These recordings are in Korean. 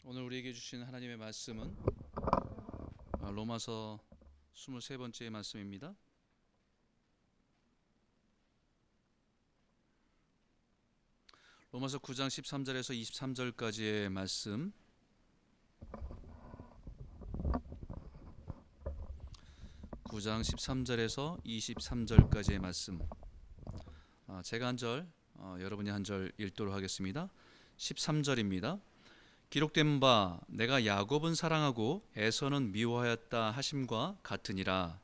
오늘 우리에게 주신 하나님의 말씀은 로마서 23번째 말씀입니다. 로마서 9장 13절에서 23절까지의 말씀, 9장 13절에서 23절까지의 말씀, 제가 한 절, 여러분이 한 절 읽도록 하겠습니다. 13절입니다. 기록된 바 내가 야곱은 사랑하고 에서는 미워하였다 하심과 같으니라.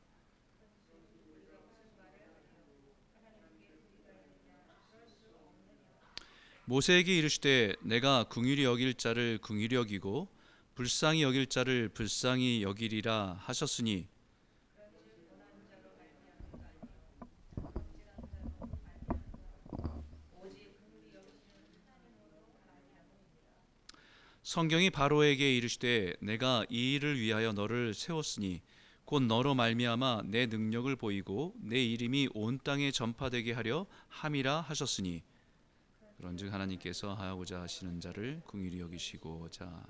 모세에게 이르시되 내가 긍휼히 여길 자를 긍휼히 여기고 불쌍히 여길 자를 불쌍히 여기리라 하셨으니, 성경이 바로에게 이르시되 내가 이 일을 위하여 너를 세웠으니 곧 너로 말미암아 내 능력을 보이고 내 이름이 온 땅에 전파되게 하려 함이라 하셨으니, 그런즉 하나님께서 하고자 하시는 자를 긍휼히 여기시고자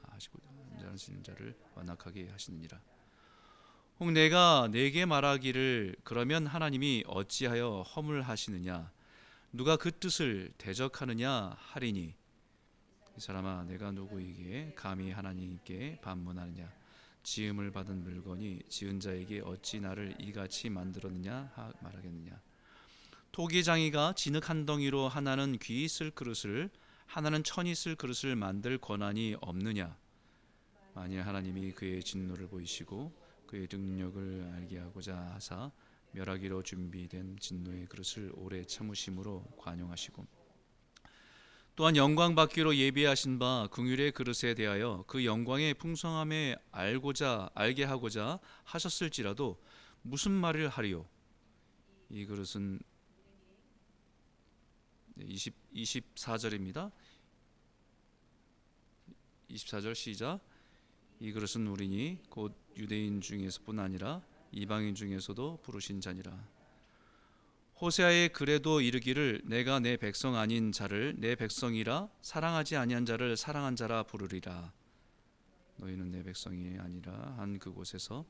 하시는 자를 완악하게 하시느니라. 혹 내가 네게 말하기를 그러면 하나님이 어찌하여 허물하시느냐, 누가 그 뜻을 대적하느냐 하리니, 이 사람아 내가 누구에게 감히 하나님께 반문하느냐, 지음을 받은 물건이 지은 자에게 어찌 나를 이같이 만들었느냐 말하겠느냐. 토기장이가 진흙 한 덩이로 하나는 귀 있을 그릇을 하나는 천이 있을 그릇을 만들 권한이 없느냐. 만일 하나님이 그의 진노를 보이시고 그의 능력을 알게 하고자 하사 멸하기로 준비된 진노의 그릇을 오래 참으심으로 관용하시고 또한 영광 받기로 예비하신 바 긍휼의 그릇에 대하여 그 영광의 풍성함에 알게 하고자 하셨을지라도 무슨 말을 하리요. 이 그릇은 24절입니다. 24절 시작. 이 그릇은 우리니 곧 유대인 중에서뿐 아니라 이방인 중에서도 부르신 자니라. 호세아의 글에도 이르기를 내가 내 백성 아닌 자를 내 백성이라 사랑하지 아니한 자를 사랑한 자라 부르리라. 너희는 내 백성이 아니라 한 그곳에서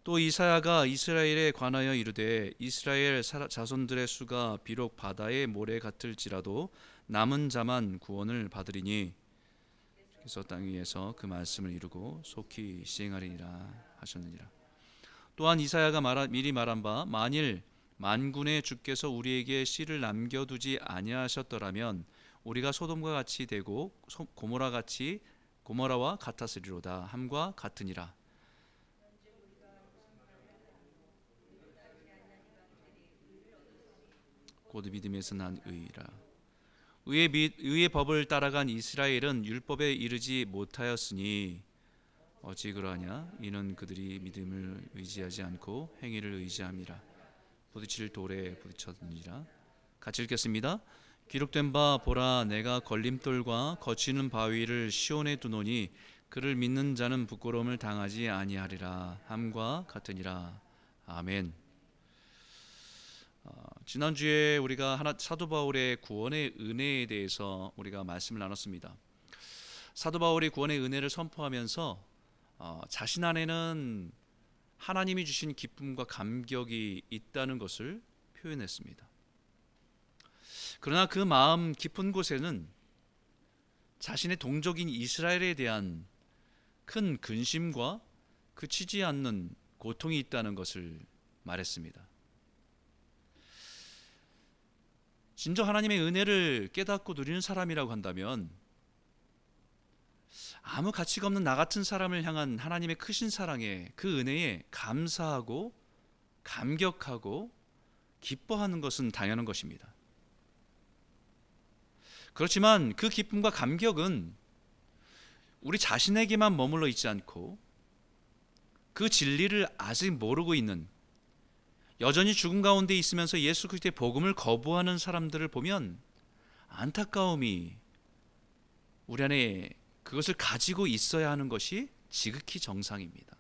또 이사야가 이스라엘에 관하여 이르되 이스라엘 자손들의 수가 비록 바다의 모래 같을지라도 남은 자만 구원을 받으리니, 그래서 땅 위에서 그 말씀을 이루고 속히 시행하리라 하셨느니라. 또한 이사야가 미리 말한 바 만일 만군의 주께서 우리에게 씨를 남겨두지 아니하셨더라면 우리가 소돔과 같이 되고 고모라와 같았으리로다 함과 같으니라. 곧 믿음에서 난 의라. 의의 법을 따라간 이스라엘은 율법에 이르지 못하였으니 어찌 그러하냐. 이는 그들이 믿음을 의지하지 않고 행위를 의지함이라. 부딪힐 돌에 부딪혔느니라. 같이 읽겠습니다. 기록된 바 보라 내가 걸림돌과 거치는 바위를 시온에 두노니 그를 믿는 자는 부끄러움을 당하지 아니하리라 함과 같으니라. 아멘. 지난주에 우리가 사도 바울의 구원의 은혜에 대해서 우리가 말씀을 나눴습니다. 사도 바울이 구원의 은혜를 선포하면서 자신 안에는 하나님이 주신 기쁨과 감격이 있다는 것을 표현했습니다. 그러나 그 마음 깊은 곳에는 자신의 동족인 이스라엘에 대한 큰 근심과 그치지 않는 고통이 있다는 것을 말했습니다. 진정 하나님의 은혜를 깨닫고 누리는 사람이라고 한다면 아무 가치가 없는 나 같은 사람을 향한 하나님의 크신 사랑에, 그 은혜에 감사하고 감격하고 기뻐하는 것은 당연한 것입니다. 그렇지만 그 기쁨과 감격은 우리 자신에게만 머물러 있지 않고 그 진리를 아직 모르고 있는, 여전히 죽음 가운데 있으면서 예수 그리스도의 복음을 거부하는 사람들을 보면 안타까움이 우리 안에 그것을 가지고 있어야 하는 것이 지극히 정상입니다.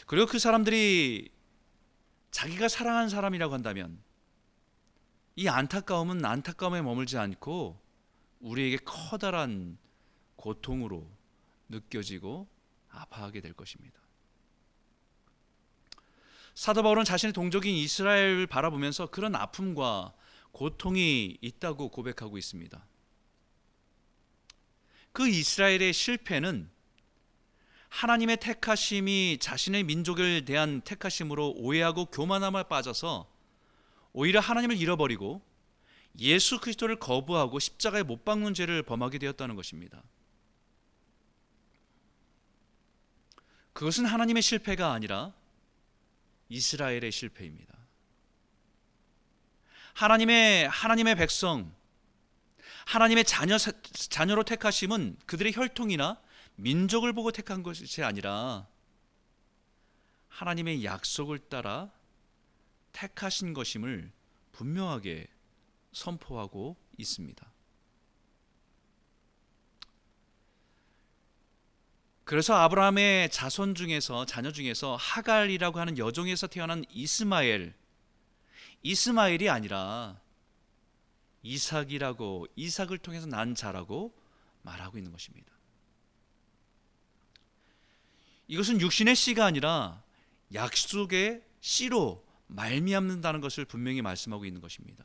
그리고 그 사람들이 자기가 사랑하는 사람이라고 한다면 이 안타까움은 안타까움에 머물지 않고 우리에게 커다란 고통으로 느껴지고 아파하게 될 것입니다. 사도 바울은 자신의 동족인 이스라엘을 바라보면서 그런 아픔과 고통이 있다고 고백하고 있습니다. 그 이스라엘의 실패는 하나님의 택하심이 자신의 민족에 대한 택하심으로 오해하고 교만함에 빠져서 오히려 하나님을 잃어버리고 예수 그리스도를 거부하고 십자가에 못 박는 죄를 범하게 되었다는 것입니다. 그것은 하나님의 실패가 아니라 이스라엘의 실패입니다. 하나님의 백성, 하나님의 자녀로 택하심은 그들의 혈통이나 민족을 보고 택한 것이 아니라 하나님의 약속을 따라 택하신 것임을 분명하게 선포하고 있습니다. 그래서 아브라함의 자손 중에서 자녀 중에서 하갈이라고 하는 여종에서 태어난 이스마엘이 아니라 이삭을 통해서 난 자라고 말하고 있는 것입니다. 이것은 육신의 씨가 아니라 약속의 씨로 말미암는다는 것을 분명히 말씀하고 있는 것입니다.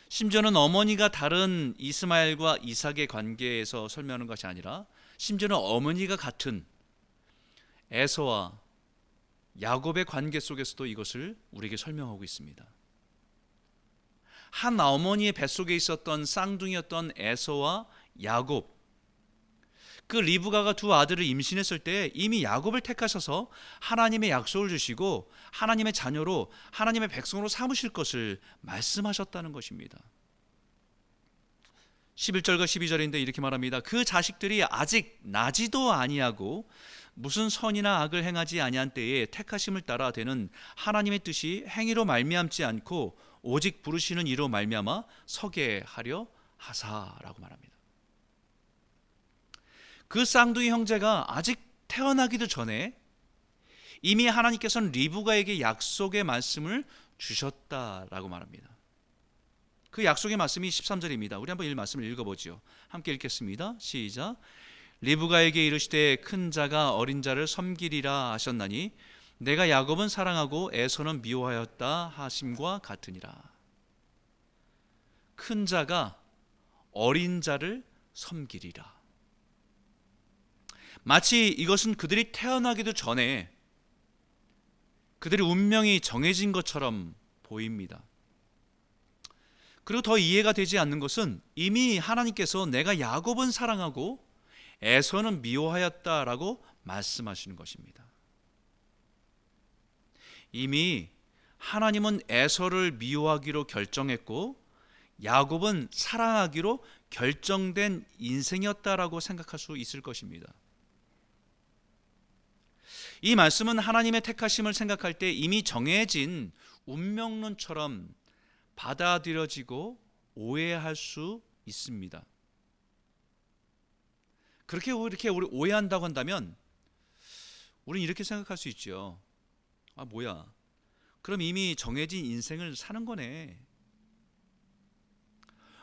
심지어는 어머니가 다른 이스마엘과 이삭의 관계에서 설명하는 것이 아니라 심지어는 어머니가 같은 에서와 야곱의 관계 속에서도 이것을 우리에게 설명하고 있습니다. 한 어머니의 뱃속에 있었던 쌍둥이였던 에서와 야곱, 그 리브가가 두 아들을 임신했을 때 이미 야곱을 택하셔서 하나님의 약속을 주시고 하나님의 자녀로 하나님의 백성으로 삼으실 것을 말씀하셨다는 것입니다. 11절과 12절인데 이렇게 말합니다. 그 자식들이 아직 나지도 아니하고 무슨 선이나 악을 행하지 아니한 때에 택하심을 따라 되는 하나님의 뜻이 행위로 말미암지 않고 오직 부르시는 이로 말미암아 서게 하려 하사라고 말합니다. 그 쌍둥이 형제가 아직 태어나기도 전에 이미 하나님께서는 리브가에게 약속의 말씀을 주셨다라고 말합니다. 그 약속의 말씀이 13절입니다. 우리 한번 이 말씀을 읽어보죠. 함께 읽겠습니다. 시작. 리브가에게 이르시되 큰 자가 어린 자를 섬기리라 하셨나니 내가 야곱은 사랑하고 에서는 미워하였다 하심과 같으니라. 큰 자가 어린 자를 섬기리라. 마치 이것은 그들이 태어나기도 전에 그들의 운명이 정해진 것처럼 보입니다. 그리고 더 이해가 되지 않는 것은 이미 하나님께서 내가 야곱은 사랑하고 에서는 미워하였다라고 말씀하시는 것입니다. 이미 하나님은 에서를 미워하기로 결정했고 야곱은 사랑하기로 결정된 인생이었다라고 생각할 수 있을 것입니다. 이 말씀은 하나님의 택하심을 생각할 때 이미 정해진 운명론처럼 받아들여지고 오해할 수 있습니다. 그렇게 우리 오해한다고 한다면 우리는 이렇게 생각할 수 있죠. 뭐야? 그럼 이미 정해진 인생을 사는 거네.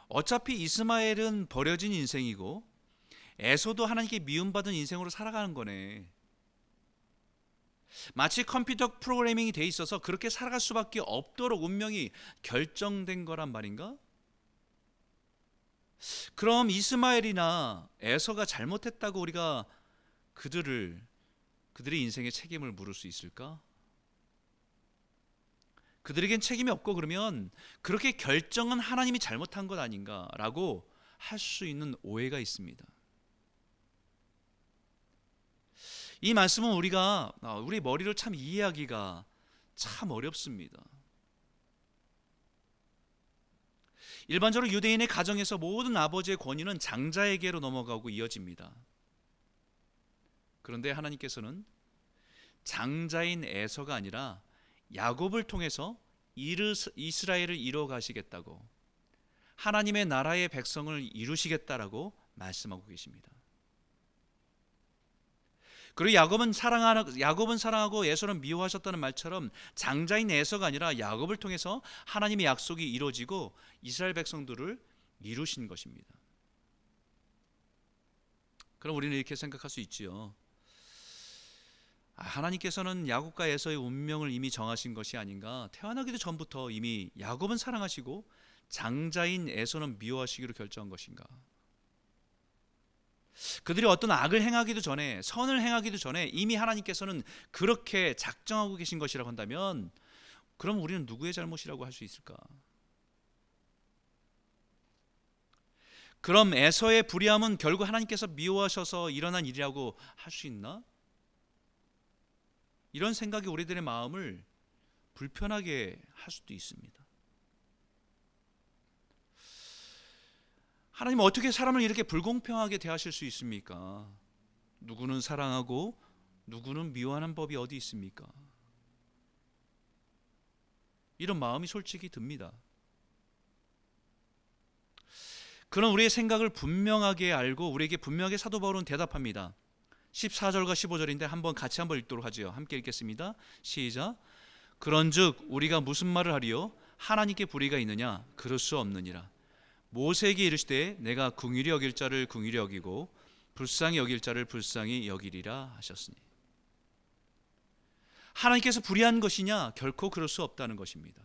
어차피 이스마엘은 버려진 인생이고 에서도 하나님께 미움받은 인생으로 살아가는 거네. 마치 컴퓨터 프로그래밍이 돼 있어서 그렇게 살아갈 수밖에 없도록 운명이 결정된 거란 말인가? 그럼 이스마엘이나 에서가 잘못했다고 우리가 그들의 인생의 책임을 물을 수 있을까? 그들에겐 책임이 없고 그러면 그렇게 결정은 하나님이 잘못한 것 아닌가라고 할 수 있는 오해가 있습니다. 이 말씀은 우리 머리로 참 이해하기가 참 어렵습니다. 일반적으로 유대인의 가정에서 모든 아버지의 권위는 장자에게로 넘어가고 이어집니다. 그런데 하나님께서는 장자인 에서가 아니라 야곱을 통해서 이스라엘을 이루어 가시겠다고, 하나님의 나라의 백성을 이루시겠다라고 말씀하고 계십니다. 그리고 야곱은 사랑하고 에서는 미워하셨다는 말처럼 장자인 에서가 아니라 야곱을 통해서 하나님의 약속이 이루어지고 이스라엘 백성들을 이루신 것입니다. 그럼 우리는 이렇게 생각할 수 있지요. 하나님께서는 야곱과 에서의 운명을 이미 정하신 것이 아닌가. 태어나기도 전부터 이미 야곱은 사랑하시고 장자인 에서는 미워하시기로 결정한 것인가. 그들이 어떤 악을 행하기도 전에, 선을 행하기도 전에 이미 하나님께서는 그렇게 작정하고 계신 것이라고 한다면, 그럼 우리는 누구의 잘못이라고 할 수 있을까? 그럼 에서의 불의함은 결국 하나님께서 미워하셔서 일어난 일이라고 할 수 있나? 이런 생각이 우리들의 마음을 불편하게 할 수도 있습니다. 하나님은 어떻게 사람을 이렇게 불공평하게 대하실 수 있습니까? 누구는 사랑하고 누구는 미워하는 법이 어디 있습니까? 이런 마음이 솔직히 듭니다. 그런 우리의 생각을 분명하게 알고 우리에게 분명하게 사도 바울은 대답합니다. 14절과 15절인데 같이 한번 읽도록 하지요. 함께 읽겠습니다. 시작. 그런즉 우리가 무슨 말을 하리요? 하나님께 불의가 있느냐? 그럴 수 없느니라. 모세에게 이르시되 내가 긍휼히 여길 자를 긍휼히 여기고 불쌍히 여길 자를 불쌍히 여기리라 하셨으니. 하나님께서 불의한 것이냐? 결코 그럴 수 없다는 것입니다.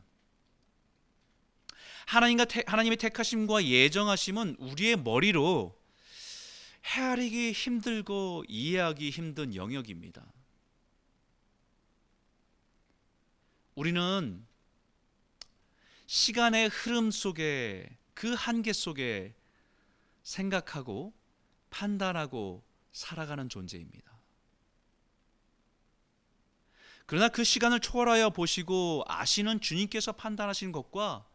하나님의 택하심과 예정하심은 우리의 머리로 헤아리기 힘들고 이해하기 힘든 영역입니다. 우리는 시간의 흐름 속에, 그 한계 속에 생각하고 판단하고 살아가는 존재입니다. 그러나 그 시간을 초월하여 보시고 아시는 주님께서 판단하신 것과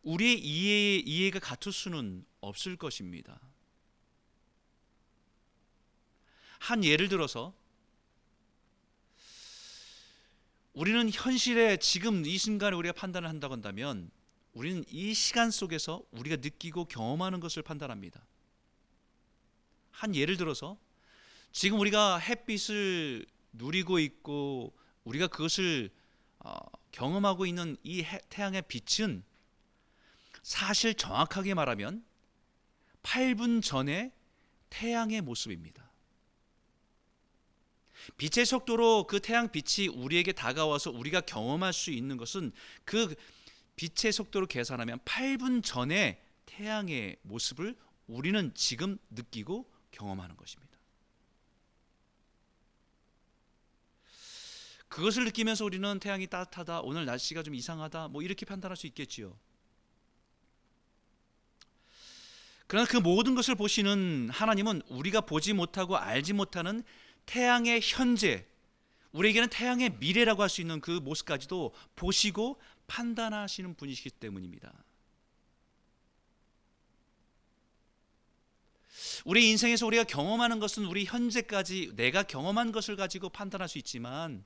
우리의 이해가 같을 수는 없을 것입니다. 한 예를 들어서 우리는 현실에 지금 이 순간에 우리가 판단을 한다고 한다면 우리는 이 시간 속에서 우리가 느끼고 경험하는 것을 판단합니다. 한 예를 들어서 지금 우리가 햇빛을 누리고 있고 우리가 그것을 경험하고 있는 이 태양의 빛은 사실 정확하게 말하면 8분 전의 태양의 모습입니다. 빛의 속도로 그 태양 빛이 우리에게 다가와서 우리가 경험할 수 있는 것은 그 빛의 속도로 계산하면 8분 전의 태양의 모습을 우리는 지금 느끼고 경험하는 것입니다. 그것을 느끼면서 우리는 태양이 따뜻하다, 오늘 날씨가 좀 이상하다, 이렇게 판단할 수 있겠지요. 그러나 그 모든 것을 보시는 하나님은 우리가 보지 못하고 알지 못하는 태양의 현재, 우리에게는 태양의 미래라고 할 수 있는 그 모습까지도 보시고 판단하시는 분이시기 때문입니다. 우리 인생에서 우리가 경험하는 것은 우리 현재까지 내가 경험한 것을 가지고 판단할 수 있지만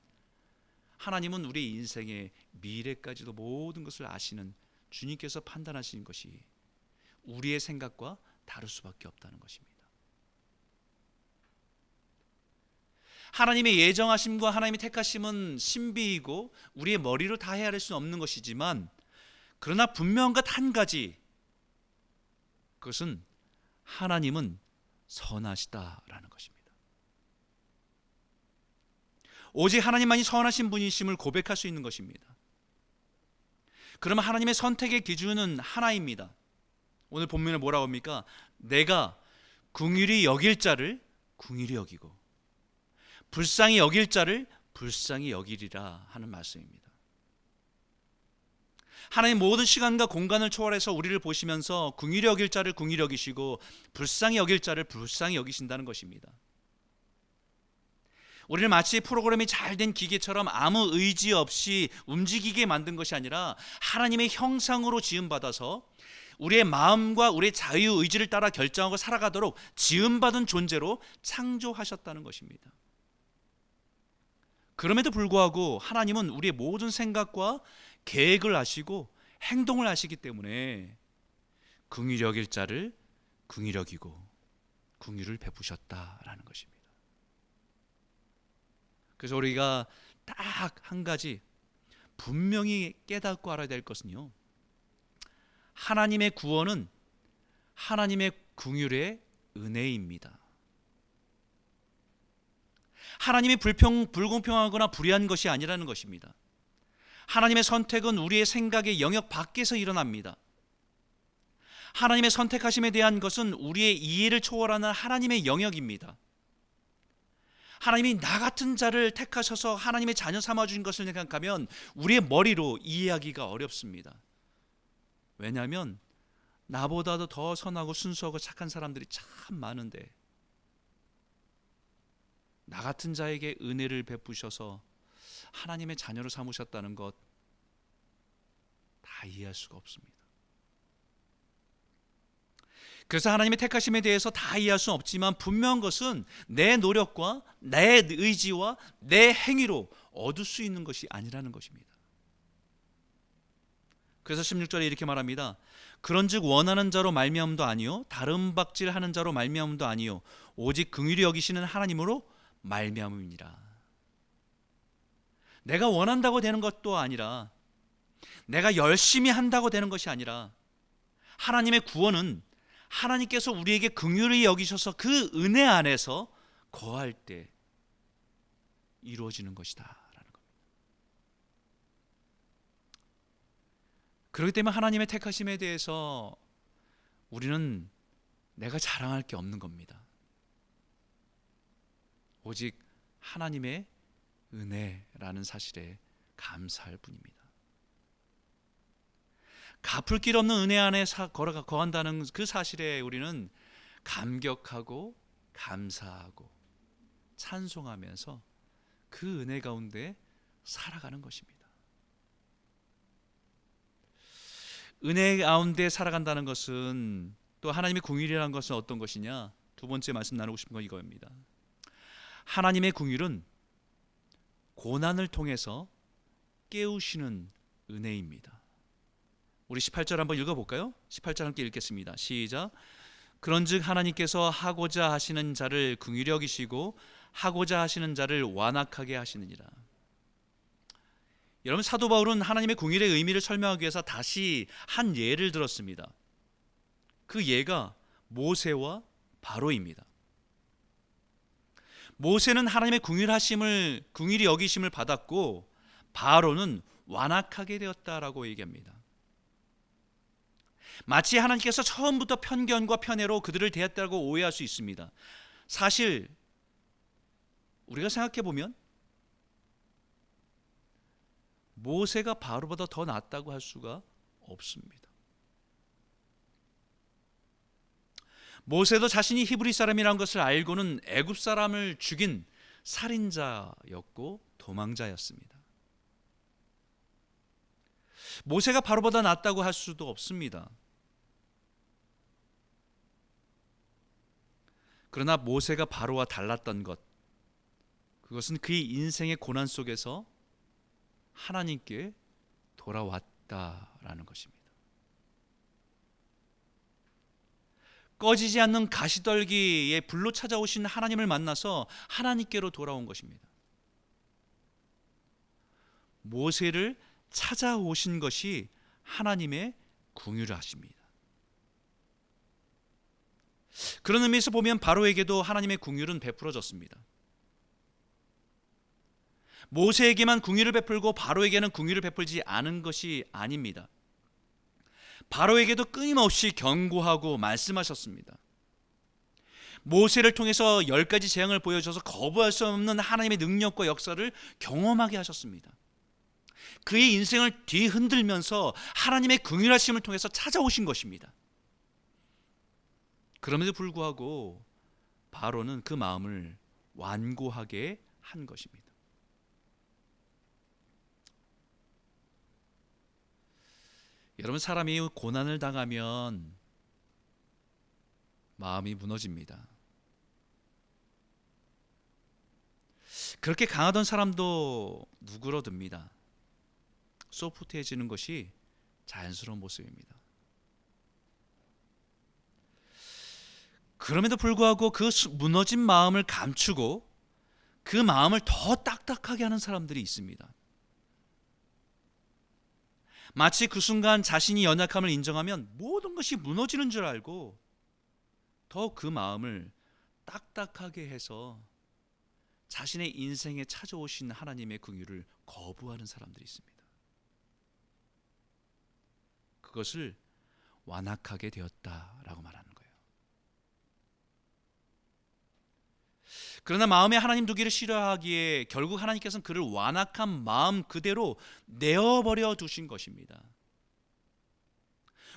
하나님은 우리 인생의 미래까지도 모든 것을 아시는 주님께서 판단하시는 것이 우리의 생각과 다를 수밖에 없다는 것입니다. 하나님의 예정하심과 하나님의 택하심은 신비이고 우리의 머리로 다 헤아릴 수는 없는 것이지만, 그러나 분명한 것 한 가지, 그것은 하나님은 선하시다라는 것입니다. 오직 하나님만이 선하신 분이심을 고백할 수 있는 것입니다. 그러면 하나님의 선택의 기준은 하나입니다. 오늘 본문에 뭐라고 합니까? 내가 긍휼히 여길 자를 긍휼히 여기고 불쌍히 여길 자를 불쌍히 여기리라 하는 말씀입니다. 하나님 모든 시간과 공간을 초월해서 우리를 보시면서 긍휼히 여길 자를 긍휼히 여기시고 불쌍히 여길 자를 불쌍히 여기신다는 것입니다. 우리를 마치 프로그램이 잘 된 기계처럼 아무 의지 없이 움직이게 만든 것이 아니라 하나님의 형상으로 지음받아서 우리의 마음과 우리의 자유의지를 따라 결정하고 살아가도록 지음받은 존재로 창조하셨다는 것입니다. 그럼에도 불구하고 하나님은 우리의 모든 생각과 계획을 아시고 행동을 아시기 때문에 긍휼히 여길 자를 긍휼히 여기고 긍휼을 베푸셨다라는 것입니다. 그래서 우리가 딱 한 가지 분명히 깨닫고 알아야 될 것은요, 하나님의 구원은 하나님의 긍휼의 은혜입니다. 하나님이 불공평하거나 불의한 것이 아니라는 것입니다. 하나님의 선택은 우리의 생각의 영역 밖에서 일어납니다. 하나님의 선택하심에 대한 것은 우리의 이해를 초월하는 하나님의 영역입니다. 하나님이 나 같은 자를 택하셔서 하나님의 자녀 삼아주신 것을 생각하면 우리의 머리로 이해하기가 어렵습니다. 왜냐하면 나보다도 더 선하고 순수하고 착한 사람들이 참 많은데 나 같은 자에게 은혜를 베푸셔서 하나님의 자녀로 삼으셨다는 것 다 이해할 수가 없습니다. 그래서 하나님의 택하심에 대해서 다 이해할 수는 없지만 분명한 것은 내 노력과 내 의지와 내 행위로 얻을 수 있는 것이 아니라는 것입니다. 그래서 16절에 이렇게 말합니다. 그런즉 원하는 자로 말미암음도 아니요 다른 박질하는 자로 말미암음도 아니요 오직 긍휼히 여기시는 하나님으로 말미암음이니라. 내가 원한다고 되는 것도 아니라 내가 열심히 한다고 되는 것이 아니라 하나님의 구원은 하나님께서 우리에게 긍휼히 여기셔서 그 은혜 안에서 거할 때 이루어지는 것이다 라는 겁니다. 그렇기 때문에 하나님의 택하심에 대해서 우리는 내가 자랑할 게 없는 겁니다. 오직 하나님의 은혜라는 사실에 감사할 뿐입니다. 갚을 길 없는 은혜 안에 거한다는 그 사실에 우리는 감격하고 감사하고 찬송하면서 그 은혜 가운데 살아가는 것입니다. 은혜 가운데 살아간다는 것은 또 하나님의 긍휼이라는 것은 어떤 것이냐? 두 번째 말씀 나누고 싶은 건 이거입니다. 하나님의 긍휼은 고난을 통해서 깨우시는 은혜입니다. 우리 18절 한번 읽어볼까요? 18절 함께 읽겠습니다. 시작. 그런즉 하나님께서 하고자 하시는 자를 긍휼히 여기시고 하고자 하시는 자를 완악하게 하시느니라. 여러분, 사도 바울은 하나님의 긍휼의 의미를 설명하기 위해서 다시 한 예를 들었습니다. 그 예가 모세와 바로입니다. 모세는 하나님의 긍휼히 여기심을 받았고 바로는 완악하게 되었다라고 얘기합니다. 마치 하나님께서 처음부터 편견과 편애로 그들을 대했다고 오해할 수 있습니다. 사실 우리가 생각해 보면 모세가 바로보다 더 낫다고 할 수가 없습니다. 모세도 자신이 히브리 사람이라는 것을 알고는 애굽 사람을 죽인 살인자였고 도망자였습니다. 모세가 바로보다 낫다고 할 수도 없습니다. 그러나 모세가 바로와 달랐던 것, 그것은 그의 인생의 고난 속에서 하나님께 돌아왔다라는 것입니다. 꺼지지 않는 가시떨기에 불로 찾아오신 하나님을 만나서 하나님께로 돌아온 것입니다. 모세를 찾아오신 것이 하나님의 긍휼하십니다. 그런 의미에서 보면 바로에게도 하나님의 긍휼은 베풀어졌습니다. 모세에게만 긍휼을 베풀고 바로에게는 긍휼을 베풀지 않은 것이 아닙니다. 바로에게도 끊임없이 경고하고 말씀하셨습니다. 모세를 통해서 10가지 재앙을 보여줘서 거부할 수 없는 하나님의 능력과 역사를 경험하게 하셨습니다. 그의 인생을 뒤흔들면서 하나님의 긍휼하심을 통해서 찾아오신 것입니다. 그럼에도 불구하고 바로는 그 마음을 완고하게 한 것입니다. 여러분, 사람이 고난을 당하면 마음이 무너집니다. 그렇게 강하던 사람도 누그러듭니다. 소프트해지는 것이 자연스러운 모습입니다. 그럼에도 불구하고 그 무너진 마음을 감추고 그 마음을 더 딱딱하게 하는 사람들이 있습니다. 마치 그 순간 자신이 연약함을 인정하면 모든 것이 무너지는 줄 알고 더 그 마음을 딱딱하게 해서 자신의 인생에 찾아오신 하나님의 긍휼을 거부하는 사람들이 있습니다. 그것을 완악하게 되었다라고 말하는 거예요. 그러나 마음에 하나님 두기를 싫어하기에 결국 하나님께서는 그를 완악한 마음 그대로 내어버려 두신 것입니다.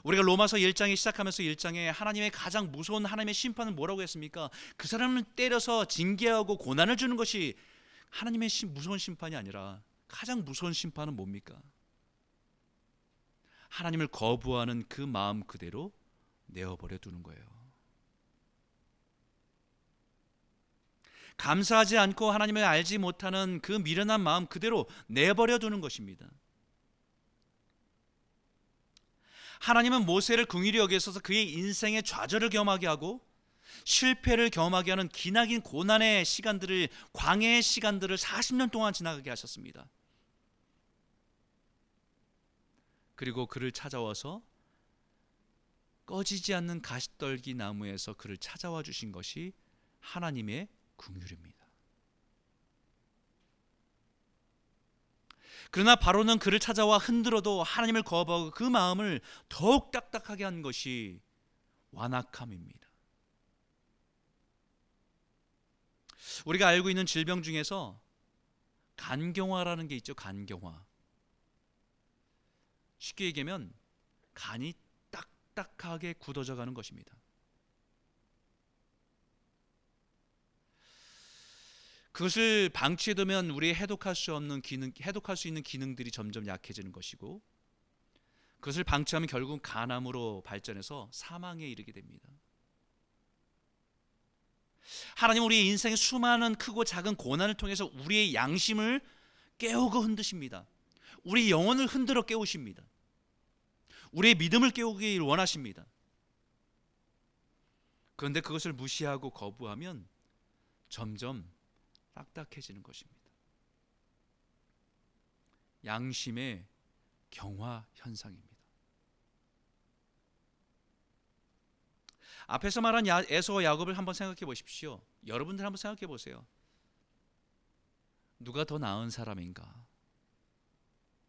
우리가 로마서 1장에 시작하면서 1장에 하나님의 가장 무서운 하나님의 심판은 뭐라고 했습니까? 그 사람을 때려서 징계하고 고난을 주는 것이 하나님의 무서운 심판이 아니라 가장 무서운 심판은 뭡니까? 하나님을 거부하는 그 마음 그대로 내어버려 두는 거예요. 감사하지 않고 하나님을 알지 못하는 그 미련한 마음 그대로 내버려 두는 것입니다. 하나님은 모세를 긍휼히 여기셔서 그의 인생의 좌절을 경험하게 하고 실패를 경험하게 하는 기나긴 고난의 시간들을, 광야의 시간들을 40년 동안 지나가게 하셨습니다. 그리고 그를 찾아와서 꺼지지 않는 가시떨기 나무에서 그를 찾아와 주신 것이 하나님의 긍휼입니다. 그러나 바로는 그를 찾아와 흔들어도 하나님을 거부하고 그 마음을 더욱 딱딱하게 한 것이 완악함입니다. 우리가 알고 있는 질병 중에서 간경화라는 게 있죠. 간경화. 쉽게 얘기하면 간이 딱딱하게 굳어져 가는 것입니다. 그것을 방치해두면 우리 해독할 수 있는 기능들이 점점 약해지는 것이고, 그것을 방치하면 결국 간암으로 발전해서 사망에 이르게 됩니다. 하나님 우리의 인생의 수많은 크고 작은 고난을 통해서 우리의 양심을 깨우고 흔드십니다. 우리 영혼을 흔들어 깨우십니다. 우리의 믿음을 깨우길 원하십니다. 그런데 그것을 무시하고 거부하면 점점 딱딱해지는 것입니다. 양심의 경화 현상입니다. 앞에서 말한 에서와 야곱을 한번 생각해 보십시오. 여러분들 한번 생각해 보세요. 누가 더 나은 사람인가?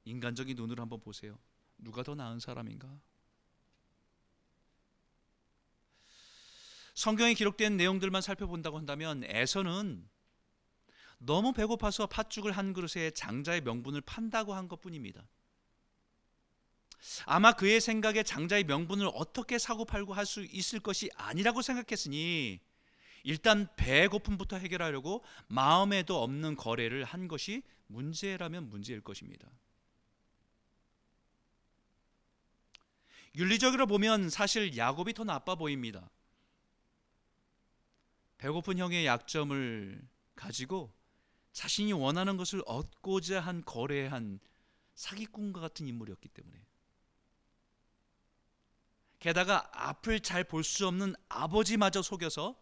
인간적인 눈으로 한번 보세요. 누가 더 나은 사람인가? 성경에 기록된 내용들만 살펴본다고 한다면 에서는 너무 배고파서 팥죽을 한 그릇에 장자의 명분을 판다고 한 것뿐입니다. 아마 그의 생각에 장자의 명분을 어떻게 사고팔고 할 수 있을 것이 아니라고 생각했으니 일단 배고픔부터 해결하려고 마음에도 없는 거래를 한 것이 문제라면 문제일 것입니다. 윤리적으로 보면 사실 야곱이 더 나빠 보입니다. 배고픈 형의 약점을 가지고 자신이 원하는 것을 얻고자 한 거래한 사기꾼과 같은 인물이었기 때문에, 게다가 앞을 잘 볼 수 없는 아버지마저 속여서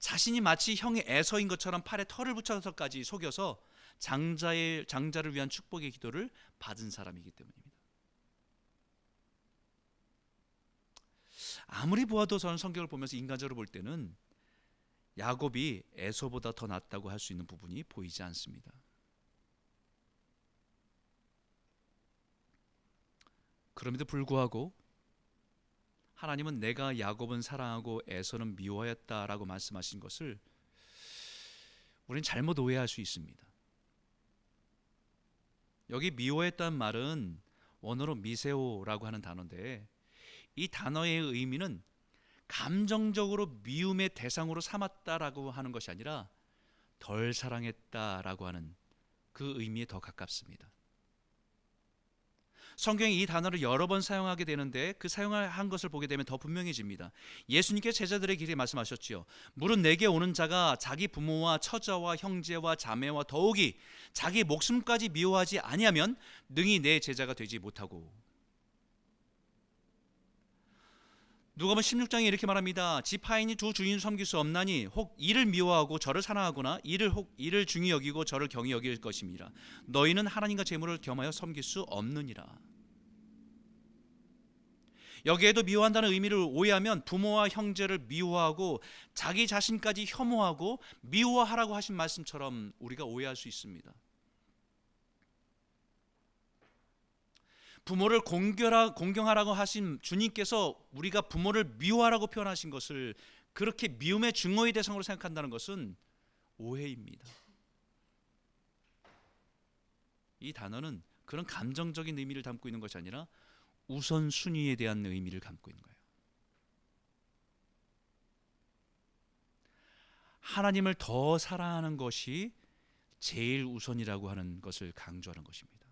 자신이 마치 형의 에서인 것처럼 팔에 털을 붙여서까지 속여서 장자를 위한 축복의 기도를 받은 사람이기 때문입니다. 아무리 보아도 저는 성경을 보면서 인간적으로 볼 때는 야곱이 에서보다 더 낫다고 할 수 있는 부분이 보이지 않습니다. 그럼에도 불구하고 하나님은 내가 야곱은 사랑하고 에서는 미워했다라고 말씀하신 것을 우리는 잘못 오해할 수 있습니다. 여기 미워했다는 말은 원어로 미세오라고 하는 단어인데, 이 단어의 의미는 감정적으로 미움의 대상으로 삼았다라고 하는 것이 아니라 덜 사랑했다라고 하는 그 의미에 더 가깝습니다. 성경이 이 단어를 여러 번 사용하게 되는데 그 사용한 것을 보게 되면 더 분명해집니다. 예수님께서 제자들의 길에 말씀하셨지요. 무릇 내게 오는 자가 자기 부모와 처자와 형제와 자매와 더욱이 자기 목숨까지 미워하지 아니하면 능히 내 제자가 되지 못하고. 누가복음 16장에 이렇게 말합니다. 지파인이 두 주인 섬길 수 없나니 혹 이를 미워하고 저를 사랑하거나 이를 중히 여기고 저를 경히 여길 것임이라. 너희는 하나님과 재물을 겸하여 섬길 수 없느니라. 여기에도 미워한다는 의미를 오해하면 부모와 형제를 미워하고 자기 자신까지 혐오하고 미워하라고 하신 말씀처럼 우리가 오해할 수 있습니다. 부모를 공경하라고 하신 주님께서 우리가 부모를 미워하라고 표현하신 것을 그렇게 미움의 증오의 대상으로 생각한다는 것은 오해입니다. 이 단어는 그런 감정적인 의미를 담고 있는 것이 아니라 우선순위에 대한 의미를 담고 있는 거예요. 하나님을 더 사랑하는 것이 제일 우선이라고 하는 것을 강조하는 것입니다.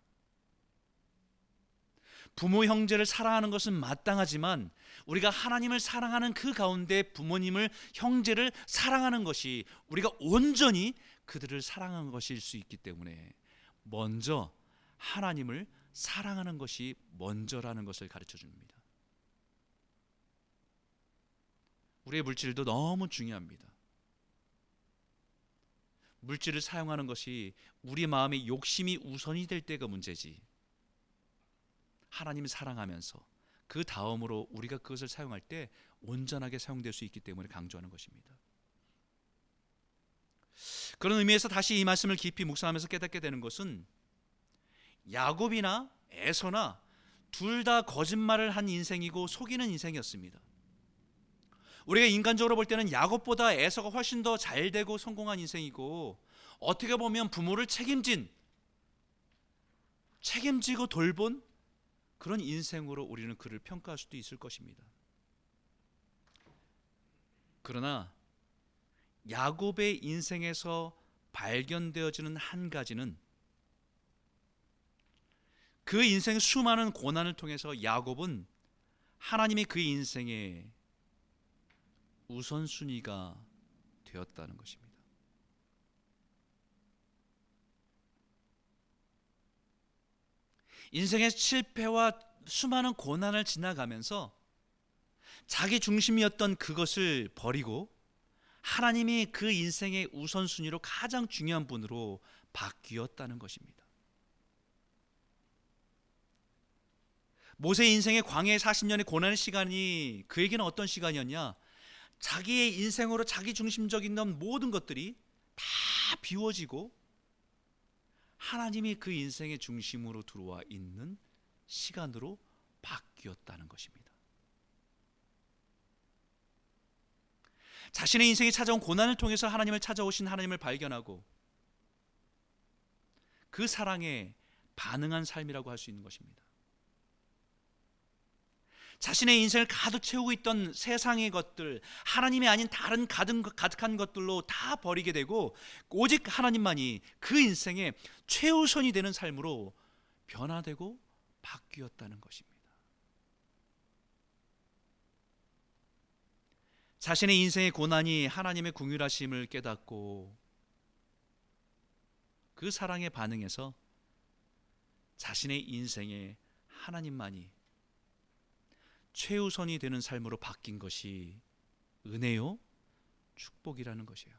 부모 형제를 사랑하는 것은 마땅하지만 우리가 하나님을 사랑하는 그 가운데 부모님을 형제를 사랑하는 것이 우리가 온전히 그들을 사랑하는 것일 수 있기 때문에 먼저 하나님을 사랑하는 것이 먼저라는 것을 가르쳐 줍니다. 우리의 물질도 너무 중요합니다. 물질을 사용하는 것이 우리 마음의 욕심이 우선이 될 때가 문제지, 하나님을 사랑하면서 그 다음으로 우리가 그것을 사용할 때 온전하게 사용될 수 있기 때문에 강조하는 것입니다. 그런 의미에서 다시 이 말씀을 깊이 묵상하면서 깨닫게 되는 것은 야곱이나 에서나 둘 다 거짓말을 한 인생이고 속이는 인생이었습니다. 우리가 인간적으로 볼 때는 야곱보다 에서가 훨씬 더 잘되고 성공한 인생이고, 어떻게 보면 부모를 책임지고 돌본 그런 인생으로 우리는 그를 평가할 수도 있을 것입니다. 그러나 야곱의 인생에서 발견되어지는 한 가지는, 그 인생의 수많은 고난을 통해서 야곱은 하나님이 그의 인생의 우선순위가 되었다는 것입니다. 인생의 실패와 수많은 고난을 지나가면서 자기 중심이었던 그것을 버리고 하나님이 그 인생의 우선순위로 가장 중요한 분으로 바뀌었다는 것입니다. 모세 인생의 광야의 40년의 고난의 시간이 그에게는 어떤 시간이었냐? 자기의 인생으로 자기 중심적인 모든 것들이 다 비워지고 하나님이 그 인생의 중심으로 들어와 있는 시간으로 바뀌었다는 것입니다. 자신의 인생에 찾아온 고난을 통해서 하나님을 찾아오신 하나님을 발견하고 그 사랑에 반응한 삶이라고 할 수 있는 것입니다. 자신의 인생을 가득 채우고 있던 세상의 것들, 하나님이 아닌 다른 가득한 것들로 다 버리게 되고 오직 하나님만이 그 인생의 최우선이 되는 삶으로 변화되고 바뀌었다는 것입니다. 자신의 인생의 고난이 하나님의 긍휼하심을 깨닫고 그 사랑에 반응해서 자신의 인생에 하나님만이 최우선이 되는 삶으로 바뀐 것이 은혜요, 축복이라는 것이에요.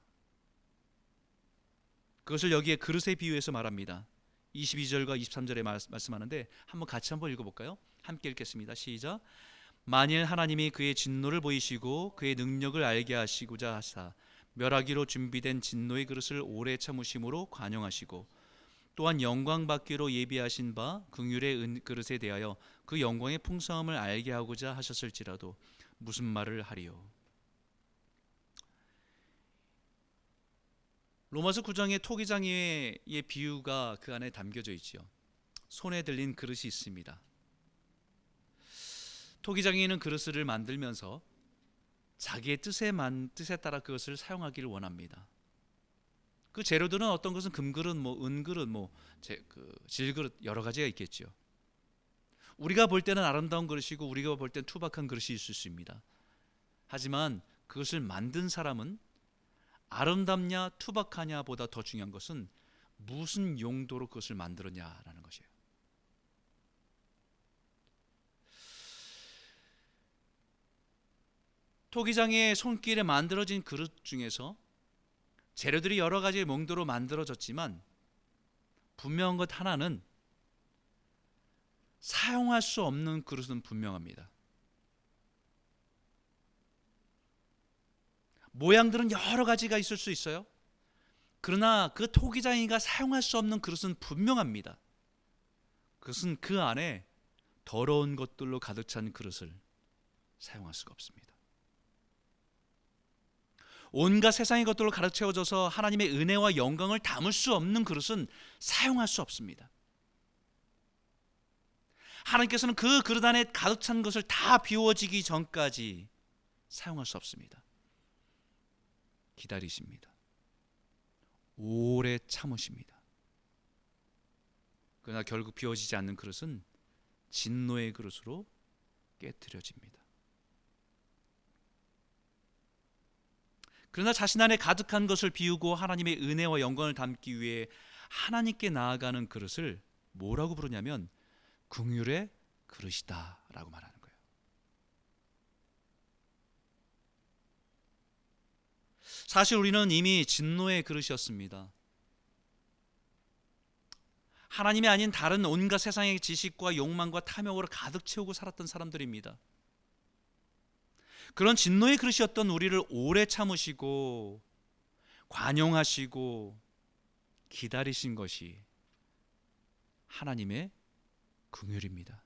그것을 여기에 그릇에 비유해서 말합니다. 22절과 23절에 말씀하는데 같이 한번 읽어볼까요? 함께 읽겠습니다. 시작. 만일 하나님이 그의 진노를 보이시고 그의 능력을 알게 하시고자 하사 멸하기로 준비된 진노의 그릇을 오래 참으심으로 관용하시고 또한 영광 받기로 예비하신 바 긍휼의 그릇에 대하여 그 영광의 풍성함을 알게 하고자 하셨을지라도 무슨 말을 하리요? 로마서 9장의 토기장의 비유가 그 안에 담겨져 있지요. 손에 들린 그릇이 있습니다. 토기장이는 그릇을 만들면서 자기의 뜻에 따라 그것을 사용하기를 원합니다. 그 재료들은 어떤 것은 금그릇, 은그릇, 질그릇 여러 가지가 있겠죠. 우리가 볼 때는 아름다운 그릇이고 우리가 볼 때는 투박한 그릇이 있을 수 있습니다. 하지만 그것을 만든 사람은 아름답냐 투박하냐 보다 더 중요한 것은 무슨 용도로 그것을 만들었냐라는 것이에요. 토기장의 손길에 만들어진 그릇 중에서 재료들이 여러 가지 몽도로 만들어졌지만 분명한 것 하나는 사용할 수 없는 그릇은 분명합니다. 모양들은 여러 가지가 있을 수 있어요. 그러나 그 토기장이가 사용할 수 없는 그릇은 분명합니다. 그것은 그 안에 더러운 것들로 가득 찬 그릇을 사용할 수가 없습니다. 온갖 세상의 것들로 가득 채워져서 하나님의 은혜와 영광을 담을 수 없는 그릇은 사용할 수 없습니다. 하나님께서는 그 그릇 안에 가득 찬 것을 다 비워지기 전까지 사용할 수 없습니다. 기다리십니다. 오래 참으십니다. 그러나 결국 비워지지 않는 그릇은 진노의 그릇으로 깨트려집니다. 그러나 자신 안에 가득한 것을 비우고 하나님의 은혜와 영광을 담기 위해 하나님께 나아가는 그릇을 뭐라고 부르냐면 긍휼의 그릇이다 라고 말하는 거예요. 사실 우리는 이미 진노의 그릇이었습니다. 하나님이 아닌 다른 온갖 세상의 지식과 욕망과 탐욕으로 가득 채우고 살았던 사람들입니다. 그런 진노의 그릇이었던 우리를 오래 참으시고 관용하시고 기다리신 것이 하나님의 긍휼입니다.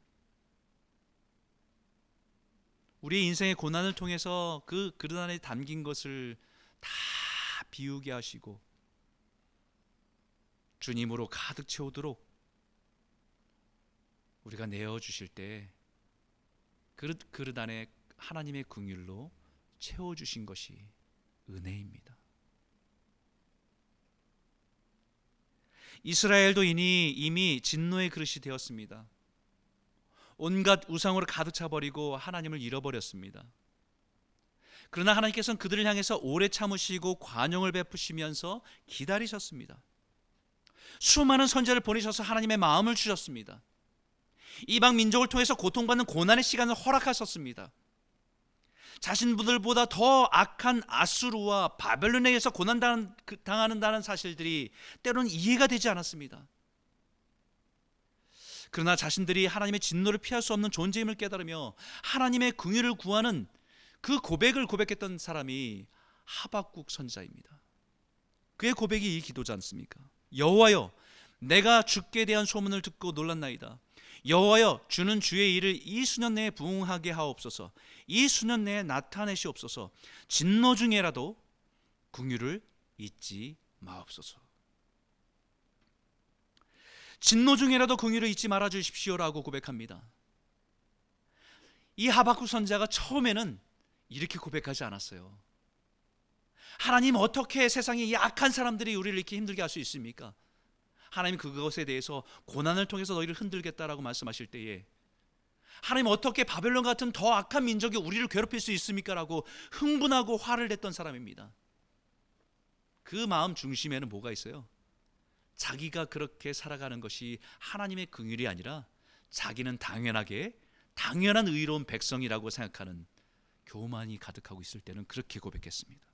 우리의 인생의 고난을 통해서 그 그릇 안에 담긴 것을 다 비우게 하시고 주님으로 가득 채우도록 우리가 내어주실 때 그릇 안에 하나님의 긍휼로 채워주신 것이 은혜입니다. 이스라엘도 이미 진노의 그릇이 되었습니다. 온갖 우상으로 가득 차버리고 하나님을 잃어버렸습니다. 그러나 하나님께서는 그들을 향해서 오래 참으시고 관용을 베푸시면서 기다리셨습니다. 수많은 선지자를 보내셔서 하나님의 마음을 주셨습니다. 이방 민족을 통해서 고통받는 고난의 시간을 허락하셨습니다. 자신들보다 더 악한 아수르와 바벨론에 의해서 고난당하는다는 사실들이 때로는 이해가 되지 않았습니다. 그러나 자신들이 하나님의 진노를 피할 수 없는 존재임을 깨달으며 하나님의 긍휼을 구하는 그 고백을 고백했던 사람이 하박국 선지자입니다. 그의 고백이 이 기도지 않습니까? 여호와여, 내가 주께 대한 소문을 듣고 놀랐나이다. 여호와여, 주는 주의 일을 이 수년 내에 부응하게 하옵소서. 이 수년 내에 나타내시옵소서. 진노 중에라도 긍휼을 잊지 마옵소서. 진노 중에라도 긍휼을 잊지 말아 주십시오라고 고백합니다. 이 하박국 선지자가 처음에는 이렇게 고백하지 않았어요. 하나님, 어떻게 세상에 이 악한 사람들이 우리를 이렇게 힘들게 할 수 있습니까? 하나님, 그것에 대해서 고난을 통해서 너희를 흔들겠다라고 말씀하실 때에 하나님, 어떻게 바벨론 같은 더 악한 민족이 우리를 괴롭힐 수 있습니까? 라고 흥분하고 화를 냈던 사람입니다. 그 마음 중심에는 뭐가 있어요? 자기가 그렇게 살아가는 것이 하나님의 긍휼이 아니라 자기는 당연한 의로운 백성이라고 생각하는 교만이 가득하고 있을 때는 그렇게 고백했습니다.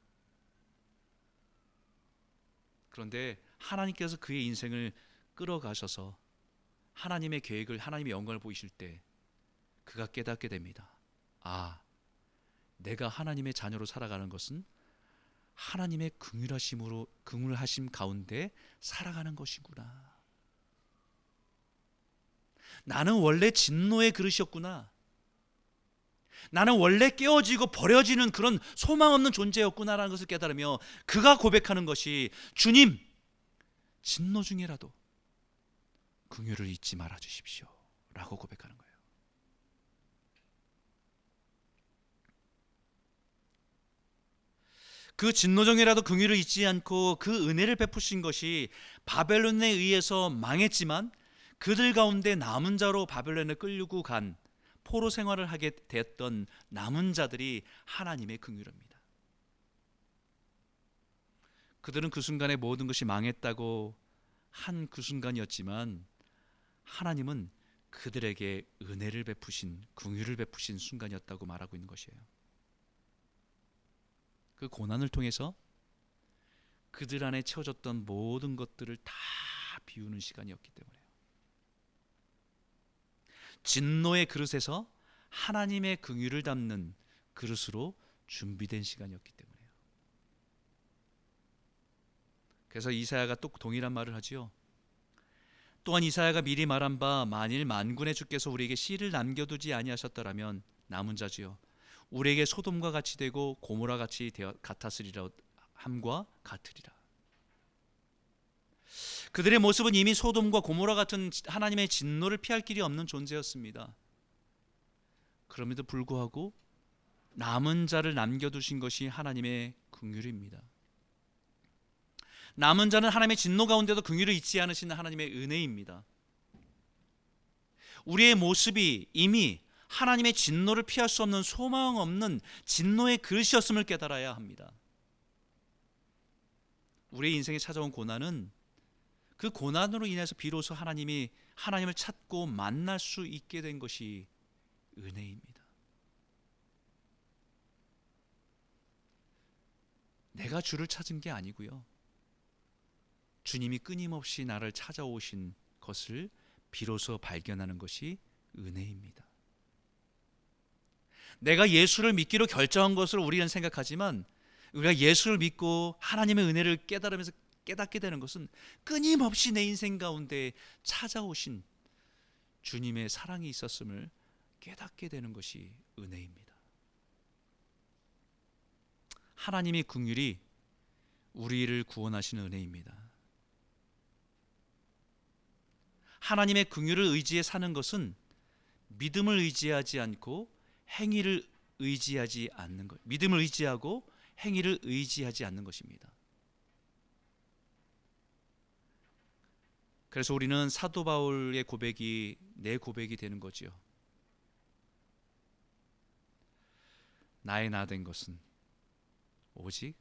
그런데 하나님께서 그의 인생을 끌어가셔서 하나님의 계획을, 하나님의 영광을 보이실 때 그가 깨닫게 됩니다. 아, 내가 하나님의 자녀로 살아가는 것은 하나님의 긍휼하심 가운데 살아가는 것이구나. 나는 원래 진노의 그릇이었구나. 나는 원래 깨어지고 버려지는 그런 소망 없는 존재였구나라는 것을 깨달으며 그가 고백하는 것이 주님, 진노 중에라도 긍휼을 잊지 말아 주십시오 라고 고백하는 거예요. 그 진노 중에라도 긍휼을 잊지 않고 그 은혜를 베푸신 것이 바벨론에 의해서 망했지만 그들 가운데 남은 자로 바벨론에 끌고 간 포로 생활을 하게 됐던 남은 자들이 하나님의 긍휼입니다. 그들은 그 순간에 모든 것이 망했다고 한 그 순간이었지만 하나님은 그들에게 은혜를 베푸신, 긍휼을 베푸신 순간이었다고 말하고 있는 것이에요. 그 고난을 통해서 그들 안에 채워졌던 모든 것들을 다 비우는 시간이었기 때문에요. 진노의 그릇에서 하나님의 긍휼을 담는 그릇으로 준비된 시간이었기 때문에요. 그래서 이사야가 또 동일한 말을 하지요. 또한 이사야가 미리 말한 바 만일 만군의 주께서 우리에게 씨를 남겨두지 아니하셨더라면 남은 자지요 우리에게 소돔과 같이 되고 고모라 같이 같았으리라 함과 같으리라. 그들의 모습은 이미 소돔과 고모라 같은 하나님의 진노를 피할 길이 없는 존재였습니다. 그럼에도 불구하고 남은 자를 남겨두신 것이 하나님의 긍휼입니다. 남은 자는 하나님의 진노 가운데도 긍휼을 잊지 않으시는 하나님의 은혜입니다. 우리의 모습이 이미 하나님의 진노를 피할 수 없는 소망 없는 진노의 그릇이었음을 깨달아야 합니다. 우리의 인생에 찾아온 고난은 그 고난으로 인해서 비로소 하나님을 찾고 만날 수 있게 된 것이 은혜입니다. 내가 주를 찾은 게 아니고요. 주님이 끊임없이 나를 찾아오신 것을 비로소 발견하는 것이 은혜입니다. 내가 예수를 믿기로 결정한 것을 우리는 생각하지만 우리가 예수를 믿고 하나님의 은혜를 깨달으면서 깨닫게 되는 것은 끊임없이 내 인생 가운데 찾아오신 주님의 사랑이 있었음을 깨닫게 되는 것이 은혜입니다. 하나님의 긍휼이 우리를 구원하시는 은혜입니다. 하나님의 긍휼을 의지해 사는 것은 믿음을 의지하지 않고 행위를 의지하지 않는 것. 믿음을 의지하고 행위를 의지하지 않는 것입니다. 그래서 우리는 사도 바울의 고백이 내 고백이 되는 거지요. 나의 나 된 것은 오직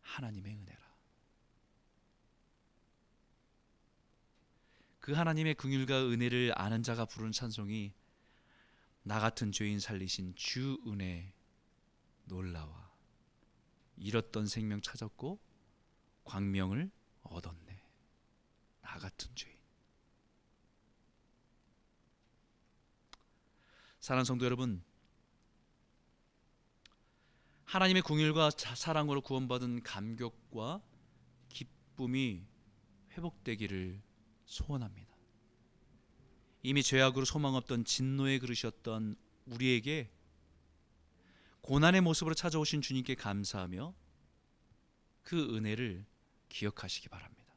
하나님의 은혜라. 그 하나님의 긍휼과 은혜를 아는 자가 부르는 찬송이 나 같은 죄인 살리신 주 은혜 놀라와 잃었던 생명 찾았고 광명을 얻었네. 나 같은 죄인. 사랑하는 성도 여러분, 하나님의 긍휼과 사랑으로 구원받은 감격과 기쁨이 회복되기를 소원합니다. 이미 죄악으로 소망 없던 진노의 그릇이었던 우리에게 고난의 모습으로 찾아오신 주님께 감사하며 그 은혜를 기억하시기 바랍니다.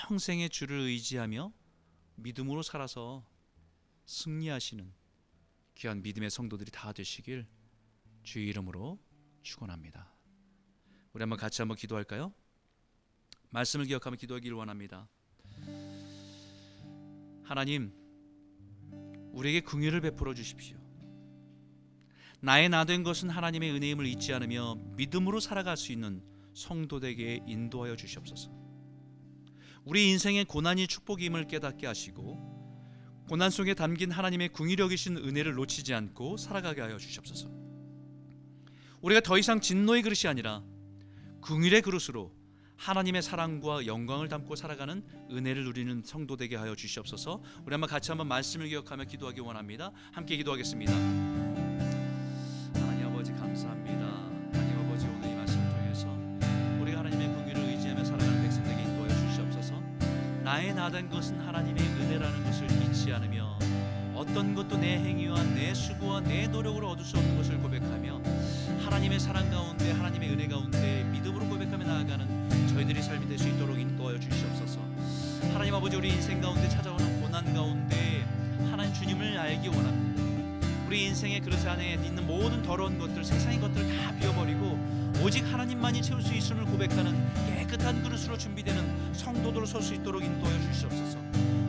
평생의 주를 의지하며 믿음으로 살아서 승리하시는 귀한 믿음의 성도들이 다 되시길 주의 이름으로 축원합니다. 우리 같이 한번 기도할까요? 말씀을 기억하며 기도하기를 원합니다. 하나님, 우리에게 긍휼을 베풀어 주십시오. 나의 나 된 것은 하나님의 은혜임을 잊지 않으며 믿음으로 살아갈 수 있는 성도되게 인도하여 주시옵소서. 우리 인생의 고난이 축복임을 깨닫게 하시고 고난 속에 담긴 하나님의 긍휼히 여기신 은혜를 놓치지 않고 살아가게 하여 주시옵소서. 우리가 더 이상 진노의 그릇이 아니라 긍휼의 그릇으로 하나님의 사랑과 영광을 담고 살아가는 은혜를 누리는 성도 되게 하여 주시옵소서. 우리 같이 한번 말씀을 기억하며 기도하기 원합니다. 함께 기도하겠습니다. 하나님 아버지 감사합니다. 하나님 아버지 오늘 이 말씀을 통해서 우리가 하나님의 긍휼을 의지하며 살아가는 백성 되게 인도하여 주시옵소서. 나의 나 된 것은 하나님의 은혜라는 것을 잊지 않으며 어떤 것도 내 행위와 내 수고와 내 노력으로 얻을 수 없는 것을 고백하며 하나님의 사랑 가운데 하나님의 은혜 가운데 믿음으로 고백하며 나아가는 저희들의 삶이 될 수 있도록 인도하여 주시옵소서. 하나님 아버지 우리 인생 가운데 찾아오는 고난 가운데 하나님 주님을 알기 원합니다. 우리 인생의 그릇 안에 있는 모든 더러운 것들 세상의 것들을 다 비워버리고 오직 하나님만이 채울 수 있음을 고백하는 깨끗한 그릇으로 준비되는 성도들로 설 수 있도록 인도하여 주시옵소서.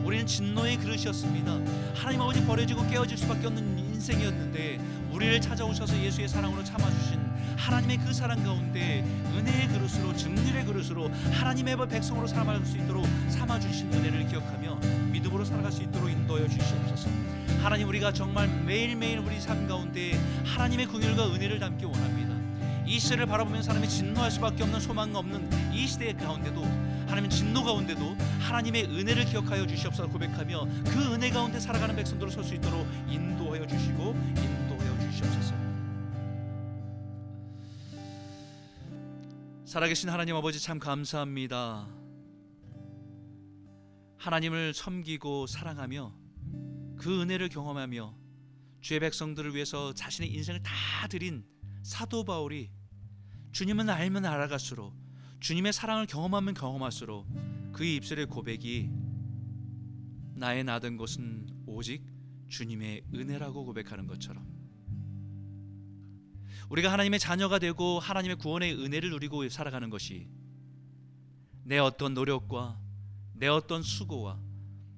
우리는 진노의 그릇이었습니다. 하나님 아버지 버려지고 깨어질 수밖에 없는 인생이었는데 우리를 찾아오셔서 예수의 사랑으로 참아주신 하나님의 그 사랑 가운데 은혜의 그릇으로 증률의 그릇으로 하나님의 백성으로 살아갈 수 있도록 삼아주신 은혜를 기억하며 믿음으로 살아갈 수 있도록 인도하여 주시옵소서. 하나님 우리가 정말 매일매일 우리 삶 가운데 하나님의 긍휼과 은혜를 담기 원합니다. 이 시대를 바라보면서 하나님의 진노할 수밖에 없는 소망 없는 이 시대 가운데도 하나님의 진노 가운데도 하나님의 은혜를 기억하여 주시옵소서 고백하며 그 은혜 가운데 살아가는 백성들을 설 수 있도록 인도하여 주시고 인도하여 주시옵소서. 살아계신 하나님 아버지 참 감사합니다. 하나님을 섬기고 사랑하며 그 은혜를 경험하며 주의 백성들을 위해서 자신의 인생을 다 드린 사도 바울이 주님은 알면 알아갈수록 주님의 사랑을 경험하면 경험할수록 그의 입술의 고백이 나의 나된 것은 오직 주님의 은혜라고 고백하는 것처럼 우리가 하나님의 자녀가 되고 하나님의 구원의 은혜를 누리고 살아가는 것이 내 어떤 노력과 내 어떤 수고와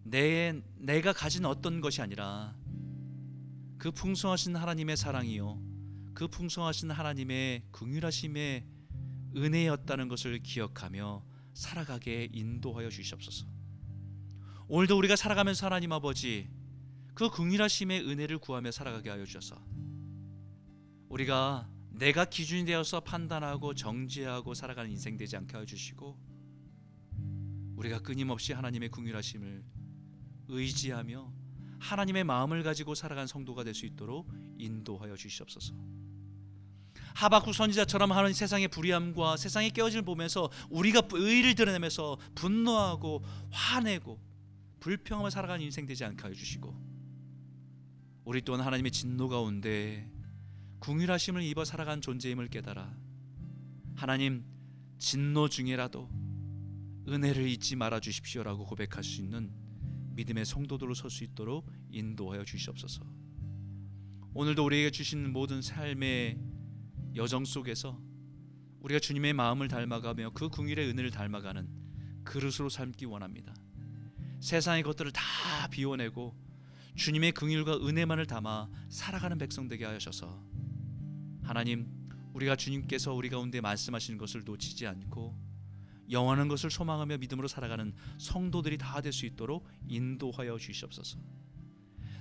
내가 가진 어떤 것이 아니라 그 풍성하신 하나님의 사랑이요 그 풍성하신 하나님의 긍휼하심의 은혜였다는 것을 기억하며 살아가게 인도하여 주시옵소서. 오늘도 우리가 살아가면서 하나님 아버지 그 긍휼하심의 은혜를 구하며 살아가게 하여 주셔서 우리가 내가 기준이 되어서 판단하고 정죄하고 살아가는 인생 되지 않게 하여 주시고 우리가 끊임없이 하나님의 긍휼하심을 의지하며 하나님의 마음을 가지고 살아가는 성도가 될 수 있도록 인도하여 주시옵소서. 하박국 선지자처럼 하나님 세상의 불의함과 세상의 깨어짐을 보면서 우리가 의를 드러내면서 분노하고 화내고 불평하며 살아가는 인생 되지 않게 하여 주시고 우리 또한 하나님의 진노 가운데 긍휼하심을 입어 살아간 존재임을 깨달아 하나님 진노 중에라도 은혜를 잊지 말아 주십시오라고 고백할 수 있는 믿음의 성도들로 설 수 있도록 인도하여 주시옵소서. 오늘도 우리에게 주신 모든 삶의 여정 속에서 우리가 주님의 마음을 닮아가며 그 긍휼의 은혜를 닮아가는 그릇으로 삶기 원합니다. 세상의 것들을 다 비워내고 주님의 긍휼과 은혜만을 담아 살아가는 백성 되게 하셔서 하나님 우리가 주님께서 우리 가운데 말씀하시는 것을 놓치지 않고 영원한 것을 소망하며 믿음으로 살아가는 성도들이 다 될 수 있도록 인도하여 주시옵소서.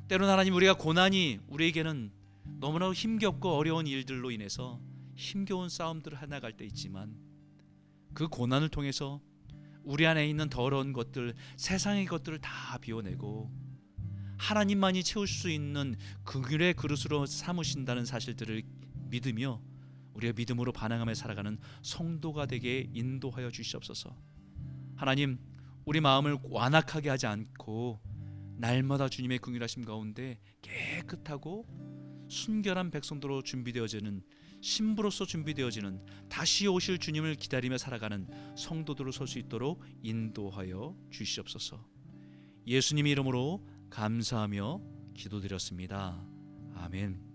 때로는 하나님 우리가 고난이 우리에게는 너무나 힘겹고 어려운 일들로 인해서 힘겨운 싸움들을 해나갈 때 있지만 그 고난을 통해서 우리 안에 있는 더러운 것들 세상의 것들을 다 비워내고 하나님만이 채울 수 있는 긍휼의 그릇으로 삼으신다는 사실들을 믿으며 우리가 믿음으로 반응하며 살아가는 성도가 되게 인도하여 주시옵소서. 하나님 우리 마음을 완악하게 하지 않고 날마다 주님의 긍휼하심 가운데 깨끗하고 순결한 백성도로 준비되어지는 신부로서 준비되어지는 다시 오실 주님을 기다리며 살아가는 성도들로 설 수 있도록 인도하여 주시옵소서. 예수님의 이름으로 감사하며 기도드렸습니다. 아멘.